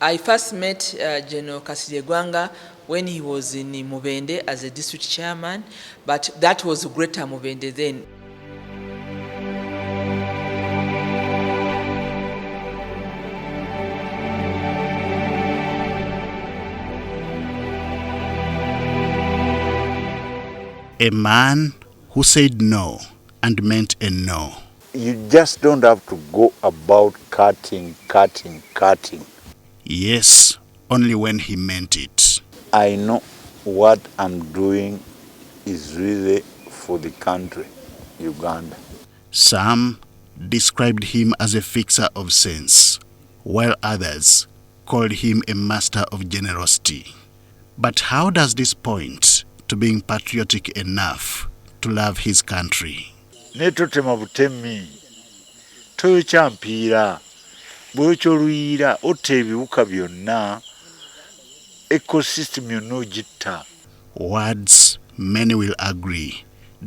I first met Gen Kasirye Gwanga when he was in Mubende as a district chairman, but that was Greater Mubende then. A man who said no and meant a no. You just don't have to go about cutting. Yes, only when he meant it. I know what I'm doing is really for the country, Uganda. Some described him as a fixer of sense, while others called him a master of generosity. But how does this point to being patriotic enough to love his country? Netotema butemi toyochampiira bw'okyoluyiira otta ebiwuka byonna ecosystem yonna ogitta. Words, many will agree,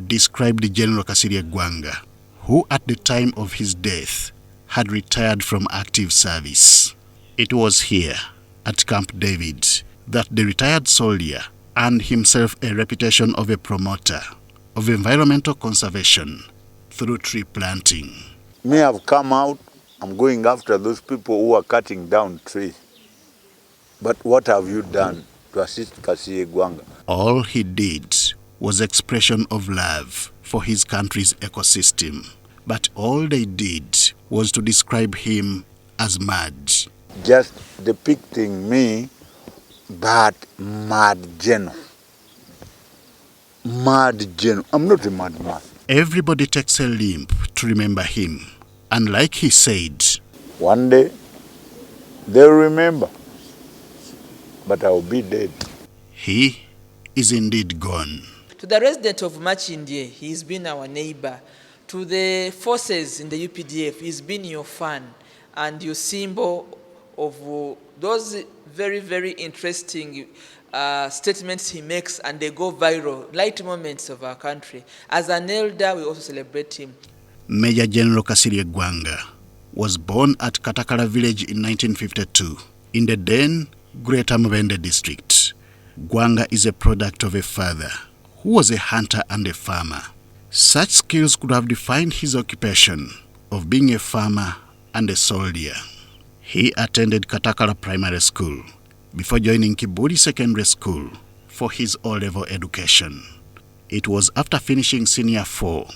described General Kasirye Gwanga, who at the time of his death had retired from active service. It was here, at Camp David, that the retired soldier earned himself a reputation of a promoter of environmental conservation through tree planting. Me have come out, I'm going after those people who are cutting down trees. But what have you done to assist Kasirye Gwanga? All he did was expression of love for his country's ecosystem. But all they did was to describe him as mad. Just depicting me, but mad general. Mad general. I'm not a madman. Everybody takes a limb to remember him. And like he said, one day, they'll remember. But I'll be dead. He is indeed gone. To the resident of Machindye, he's been our neighbor. To the forces in the UPDF, he's been your fan and your symbol of those very, very interesting statements he makes, and they go viral, light moments of our country. As an elder, we also celebrate him. Major General Kasirye Gwanga was born at Katakala village in 1952 in the then Greater Mubende district. Gwanga is a product of a father who was a hunter and a farmer. Such skills could have defined his occupation of being a farmer and a soldier. He attended Katakala Primary School before joining Kibuli Secondary School for his O-level education. It was after finishing Senior 4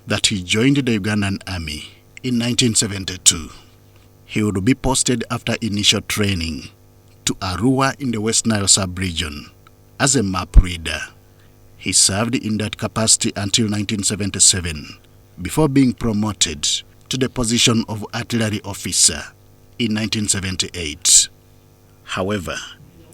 that he joined the Ugandan Army in 1972. He would be posted after initial training to Arua in the West Nile sub-region as a map reader. He served in that capacity until 1977 before being promoted to the position of artillery officer in 1978. However,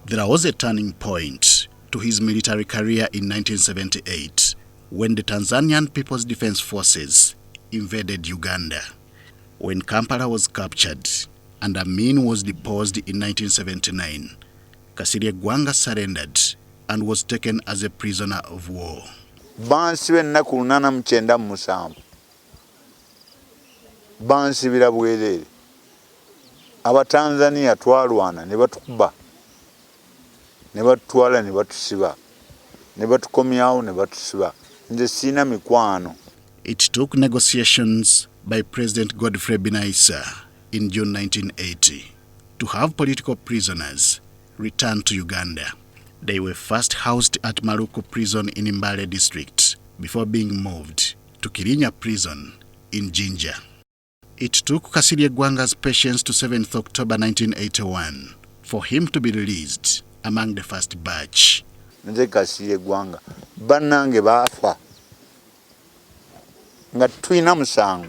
there was a turning point to his military career in 1978 when the Tanzanian People's Defense Forces invaded Uganda. When Kampala was captured and Amin was deposed in 1979, Kasirye Gwanga surrendered and was taken as a prisoner of war. Bansibe ennaku 897 bansibira bwereere. Abatanzania twalwana ne batukuba ne batutwala ne batusiba ne batukomyawo ne batusiba. Nze sina mikwano. It took negotiations by President Godfrey Binaisa in June 1980 to have political prisoners returned to Uganda. They were first housed at Maruku Prison in Mbale district before being moved to Kirinya Prison in Jinja. It took Kasirye Gwanga's patience to 7th October 1981 for him to be released among the first batch. Nze Kasirye Gwanga bannange baafa nga tulina musango.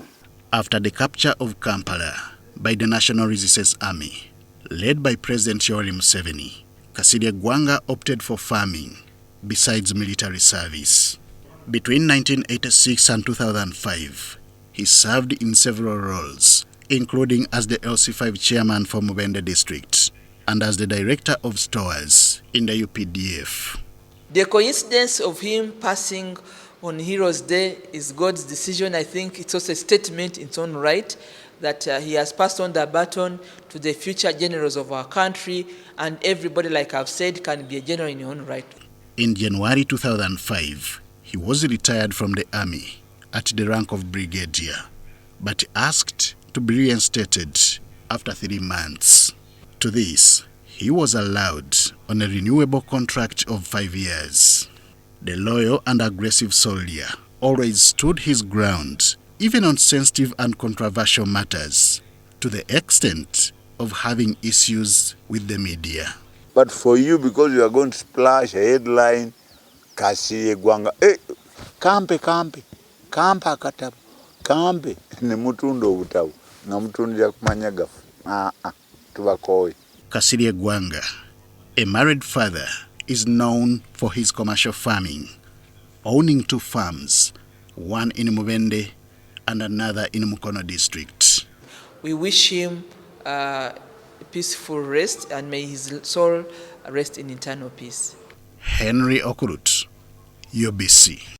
After the capture of Kampala by the National Resistance Army, led by President Yoweri Museveni, Kasirye Gwanga opted for farming besides military service. Between 1986 and 2005, he served in several roles, including as the LC5 chairman for Mubende district and as the director of stores in the UPDF. The coincidence of him passing on Heroes Day is God's decision. I think it's also a statement in its own right. that he has passed on the baton to the future generals of our country, and everybody, like I've said, can be a general in your own right. In January 2005, he was retired from the army at the rank of brigadier, but asked to be reinstated after 3 months. To this, he was allowed on a renewable contract of 5 years. The loyal and aggressive soldier always stood his ground, even on sensitive and controversial matters, to the extent of having issues with the media. But for you, because you are going to splash a headline, Kasirye Gwanga, kampe akatabu, kampe, ne mutundo ubutabu, na mutundo ya kumanyagafu. Tubakoi. Kasirye Gwanga, a married father, is known for his commercial farming, owning 2 farms, one in Mubende and another in Mukono district. We wish him peaceful rest, and may his soul rest in eternal peace. Henry Okurut, UBC.